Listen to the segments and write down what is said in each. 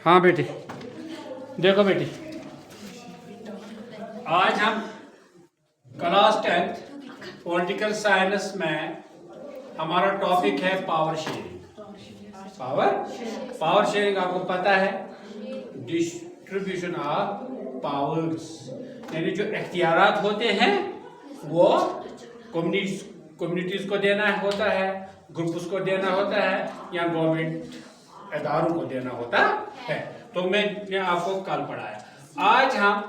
हाँ बेटी, देखो बेटी, आज हम क्लास 10th पॉलिटिकल साइंस में हमारा टॉपिक है पावर शेयरिंग। पावर शेयरिंग आपको पता है, डिस्ट्रीब्यूशन ऑफ पावर्स, यानी जो इख्तियारात होते हैं वो कम्युनिटीज को देना होता है, ग्रुप्स को देना होता है, या गवर्नमेंट इदारों को देना होता है। तो मैंने आपको कल पढ़ाया। आज हम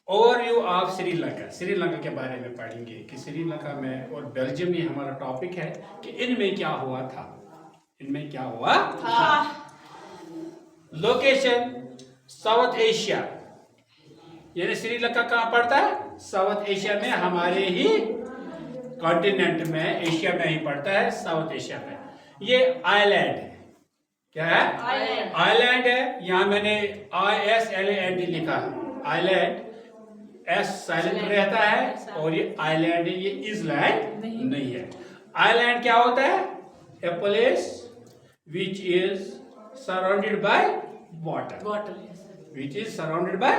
ओवरव्यू ऑफ श्रीलंका के बारे में पढ़ेंगे कि श्रीलंका में और बेल्जियम में हमारा टॉपिक है कि इनमें क्या हुआ था। लोकेशन साउथ एशिया, यानी श्रीलंका कहाँ पड़ता है? साउथ एशिया में, हमारे ही कॉन्टिनेंट में, एशिया में ही पड़ता है, साउथ एशिया में। ये आइलैंड है। क्या है? आइलैंड है। यहाँ मैंने ISLAND लिखा है। आइलैंड, S साइलेंट रहता है, और ये आइलैंड है, ये इजलैंड नहीं है। आइलैंड क्या होता है? A place which is surrounded by water, which is surrounded by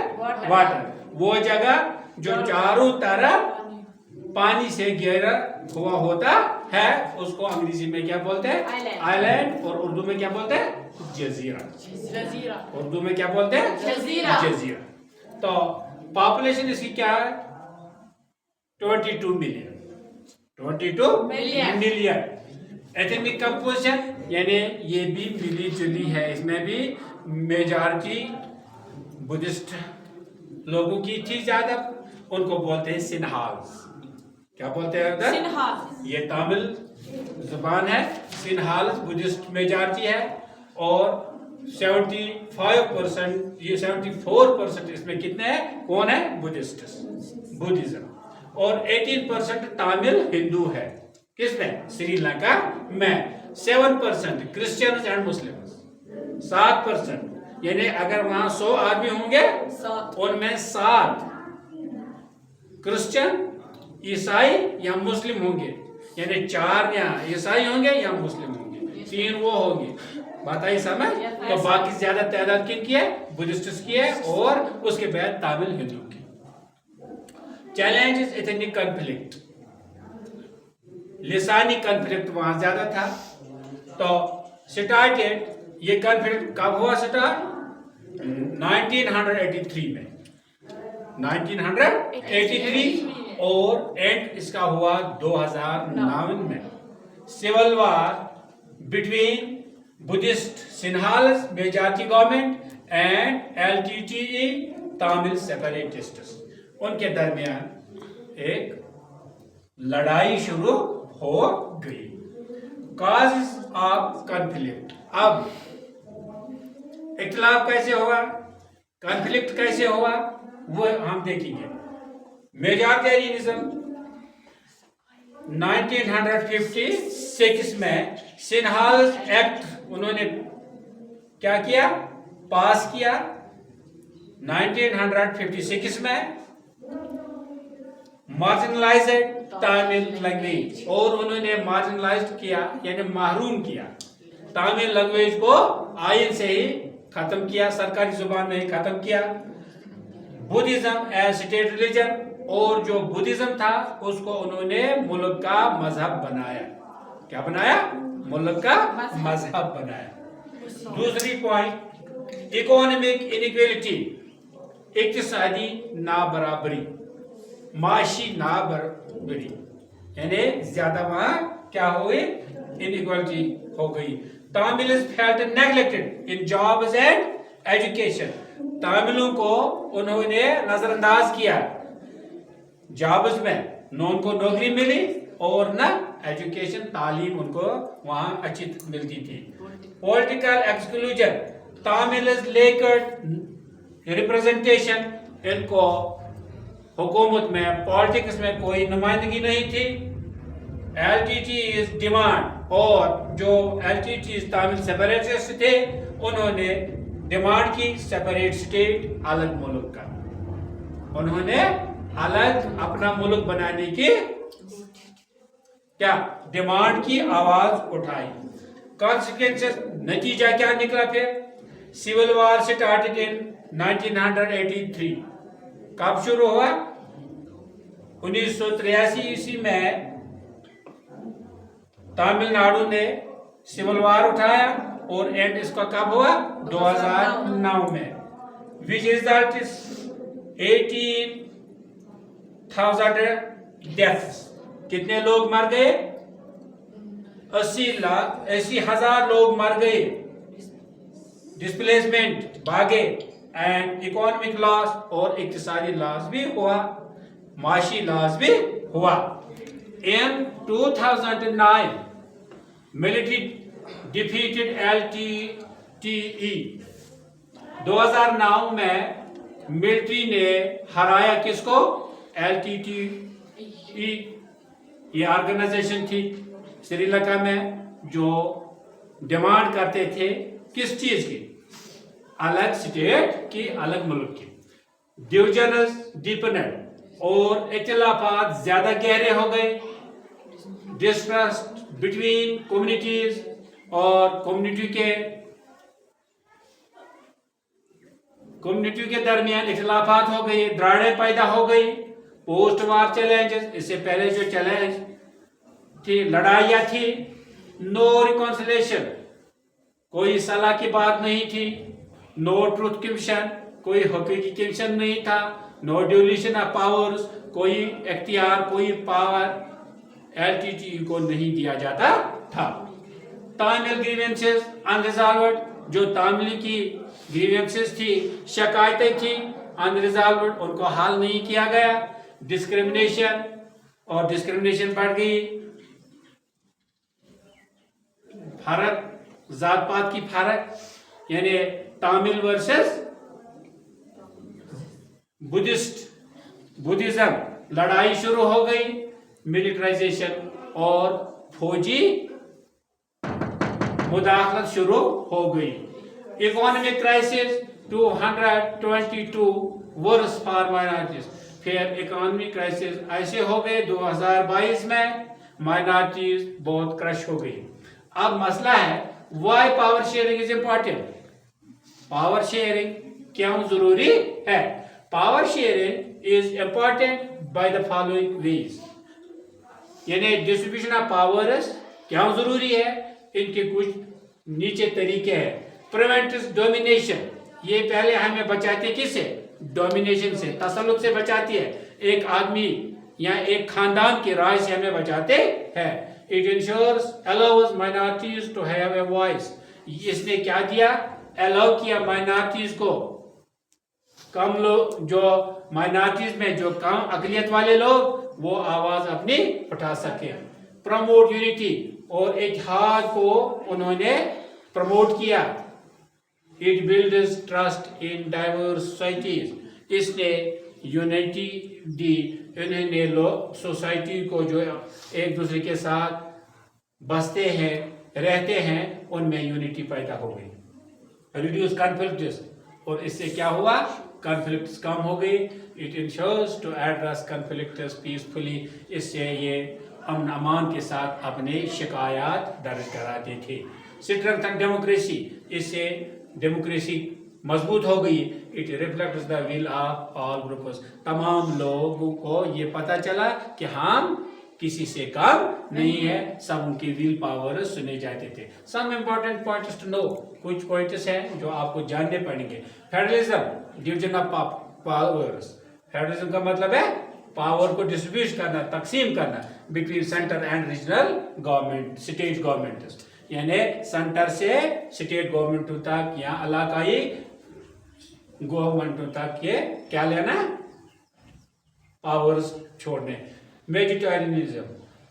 water. वो जगह जो चारों तरफ पानी से घेरा हुआ होता है, उसको अंग्रेजी में क्या बोलते हैं? आइलैंड। और उर्दू में क्या बोलते हैं? जजीरा। उर्दू में क्या बोलते हैं? जजीरा। तो पॉपुलेशन इसकी क्या है? 22 मिलियन। एथनिक कंपोजिशन, यानी ये भी मिली जुली है, इसमें भी मेजॉरिटी बुद्धिस्ट लोगों की थी ज्यादा, उनको बोलते हैं सिन्हाल्स। क्या बोलते हैं उधर? ये तमिल जुबान है। सिन्हाल्स बुद्धिस्ट मेजॉरिटी है, और 75%, ये 74% इसमें कितने हैं? कौन है? बुद्धिज्म। और 18% तमिल हिंदू है। किसमें? श्रीलंका में। 7% क्रिश्चियंस एंड मुस्लिम्स। 7%, यानी अगर वहां 100 आदमी होंगे, उनमें 7 क्रिश्चियन, ईसाई या मुस्लिम होंगे, यानी 4 या ईसाई होंगे या मुस्लिम होंगे, 3 वो होंगे। बात आई समझ? तो बाकी ज्यादा तादाद किन की है? बुद्धिस्ट की है, और उसके बाद तमिल हिंदू की। चैलेंज इज एथनिक कॉन्फ्लिक्ट, लिसानी कॉन्फ्लिक्ट वहां ज्यादा था। तो स्टार्टेड, ये कॉन्फ्लिक्ट कब हुआ स्टार्ट? 1983 में, 1983, और एंड इसका हुआ 2009 में। Civil war between Buddhist Sinhalese majority government and LTTE Tamil separatists, उनके दरमियान एक लड़ाई शुरू हो गई। Causes of conflict. अब इख्तिलाफ कैसे होगा, कॉन्फ्लिक्ट कैसे होगा, वो हम देखेंगे। मेजॉरिटेरियनिज्म 1956 में सिन्हाल्स एक्ट उन्होंने क्या किया? पास किया 1956 में। मार्जिनलाइज्ड तमिल लैंग्वेज, और उन्होंने मार्जिनलाइज्ड किया, यानी महरूम किया, तमिल लैंग्वेज को आइन से ही खत्म किया, सरकारी जुबान में ही खत्म किया। बुद्धिज्म एज स्टेट रिलीजन, और जो बुद्धिज्म था उसको उन्होंने मुल्क का मजहब बनाया। क्या बनाया? मुल्क का मजहब बनाया। दूसरी पॉइंट, इकोनॉमिक इनइक्वालिटी, इक्तिसादी नाबराबरी, माशी नाबराबरी, यानी ज्यादा वहां क्या हुई? इनइक्वालिटी हो गई। Tamils felt neglected in jobs and education, तमिलों को उन्होंने नजरअंदाज किया जॉब्स में, न उनको नौकरी मिली और न एजुकेशन, तालीम उनको वहां अच्छी मिलती थी। पॉलिटिकल एक्सक्लूजन, तमिल्स लेकर रिप्रेजेंटेशन, इनको हुकूमत में, पॉलिटिक्स में कोई नुमाइंदगी नहीं थी। LTTE डिमांड, और जो LTTE तमिल सेपरेटिस्ट थे, उन्होंने डिमांड की सेपरेट स्टेट, अलग मुल्क का, उन्होंने अलग अपना मुल्क बनाने की क्या डिमांड की आवाज उठाई। कॉन्सिक्वेंसेस, नतीजा क्या निकला? फिर सिविल वॉर स्टार्टेड इन 1983। कब शुरू हुआ? 1983 ईस्वी में तमिलनाडु ने सिविल वॉर उठाया और एंड इसका कब हुआ? 2009 में। Which result is 18,000 deaths. कितने लोग मर गए? 80,000 लोग मर गए। डिस्प्लेसमेंट भागे एंड इकोनॉमिक लॉस और इक्तिसादी लॉस भी हुआ, माशी लॉस भी हुआ। इन 2009 मिलिट्री डिफीटेड LTTE। 2009 में मिलिट्री ने हराया किसको? LTTE। ये ऑर्गेनाइजेशन थी श्रीलंका में जो डिमांड करते थे किस चीज की? अलग स्टेट की, अलग मुल्क की। डिविजन्स डीपनेड और इख्तिलाफात ज्यादा गहरे हो गए। डिस्ट्रस्ट बिटवीन कम्युनिटीज और कम्युनिटी के दरमियान इख्तिलाफात हो गई, दरारें पैदा हो गई। पोस्ट वार चैलेंजेस, इससे पहले जो चैलेंज थी, लड़ाइयाँ थी। नो रिकॉन्सिलेशन, कोई सलाह की बात नहीं थी। नो ट्रूथ कमीशन, कोई हकीकी कमीशन नहीं था। नो डिवीजन ऑफ पावर्स, कोई इख्तियार, कोई पावर LTTE को नहीं दिया जाता था। तामिल ग्रीवेंसेस अनरिजॉल्व्ड, जो तामिल की ग्रीवेंसेस थी, शिकायतें थी अनरिजॉल्व्ड, उनको हल नहीं किया गया। डिस्क्रिमिनेशन और डिस्क्रिमिनेशन बढ़ गई। फर्क, जात पात की फर्क, यानी तामिल वर्सेस बुद्धिज्म, लड़ाई शुरू हो गई। मिलिटराइजेशन और फौजी मुदाखलत शुरू हो गई। Economic crisis 222 worse for minorities. फिर इकोनॉमिक क्राइसिस ऐसे हो गए 2022 में, माइनॉरिटीज बहुत क्रश हो गई। अब मसला है why power sharing is important. Power sharing क्यों जरूरी है? Power sharing is important by the following veg, यानी डिस्ट्रीब्यूशन ऑफ पावर्स क्यों जरूरी है, इनके कुछ नीचे तरीके हैं। प्रिवेंट्स डोमिनेशन, ये पहले हमें बचाती किससे? डोमिनेशन से, तसल्लुत से बचाती है। एक आदमी या एक खानदान के राज से हमें बचाते हैं। It ensures allows minorities to have a voice. इसने क्या दिया? अलाउ किया माइनॉरिटीज को, कम लोग, जो माइनॉरिटीज में जो कम अकलियत वाले लोग, वो आवाज अपनी उठा सके। प्रमोट यूनिटी, और इत्तेहाद को उन्होंने प्रमोट किया। It builds trust in diverse societies, इसने यूनिटी दी। इन्होंने लोग सोसाइटी को जो एक दूसरे के साथ बसते हैं, रहते हैं, उनमें यूनिटी पैदा हो गई। रिड्यूस कॉन्फ्लिक्ट्स, और इससे क्या हुआ? कॉन्फ्लिक्ट्स कम हो गई। It ensures to address conflicts peacefully, इससे ये अमन अमान के साथ अपने शिकायत दर्ज कराते थे। स्ट्रेंथन डेमोक्रेसी, इससे डेमोक्रेसी मजबूत हो गई। It reflects the will of all groups, तमाम लोगों को ये पता चला कि हम किसी से कम नहीं है, सब उनकी विल पावर सुने जाते थे। Some important points to know, कुछ पॉइंट्स हैं जो आपको जानने पड़ेंगे। Federalism, division of powers. Federalism का मतलब है पावर को डिस्ट्रीब्यूट करना, तकसीम करना between centre and regional government, state government, यानी सेंटर से स्टेट गवर्नमेंट तक या इलाकाई गवर्नमेंट तक ये क्या लेना? पावर्स छोड़ने। Majoritarianism,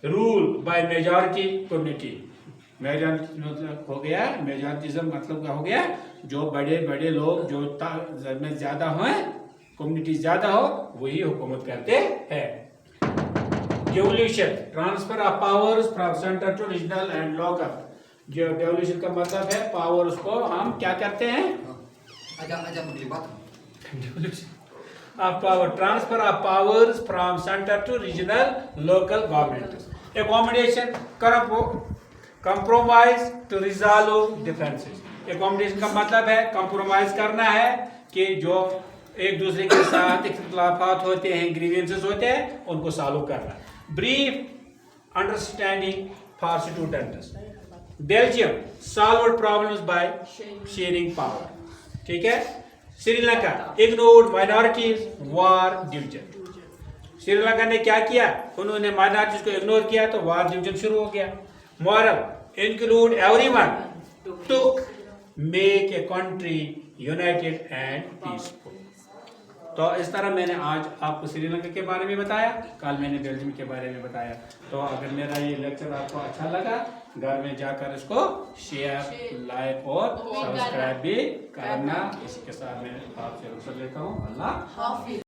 rule by majority community. Majority मतलब हो गया, मेजॉरिटिज्म मतलब क्या हो गया? जो बड़े बड़े लोग जो में ज्यादा हो, कम्युनिटी ज्यादा हो, वही हुकूमत करते हैं। Devolution, transfer of powers from centre to regional and local. जो डेवोल्यूशन का मतलब है पावर्स को हम क्या करते हैं? Transfer of powers from centre to regional local government. Accommodation, compromise to resolve differences. Accommodation का मतलब है कंप्रोमाइज करना है कि जो एक दूसरे के साथ इख्तिलाफात होते हैं, ग्रीवेंसेस होते हैं, उनको सॉल्व करना। Brief understanding for students. Belgium solved problems by sharing power. ठीक है। श्रीलंका इग्नोर्ड माइनॉरिटीज, वार डिवीजन। श्रीलंका ने क्या किया, उन्होंने माइनॉरिटीज को इग्नोर किया तो वार डिवीजन शुरू हो गया। Moral include everyone to make a country united and peaceful. तो इस तरह मैंने आज आपको श्रीलंका के बारे में बताया, कल मैंने बेल्जियम के बारे में बताया। तो अगर मेरा ये लेक्चर आपको अच्छा लगा, घर में जाकर इसको शेयर, लाइक और सब्सक्राइब भी करना। इसी के साथ मैं आपसे रुखसत लेता हूँ। अल्लाह हाफिज़।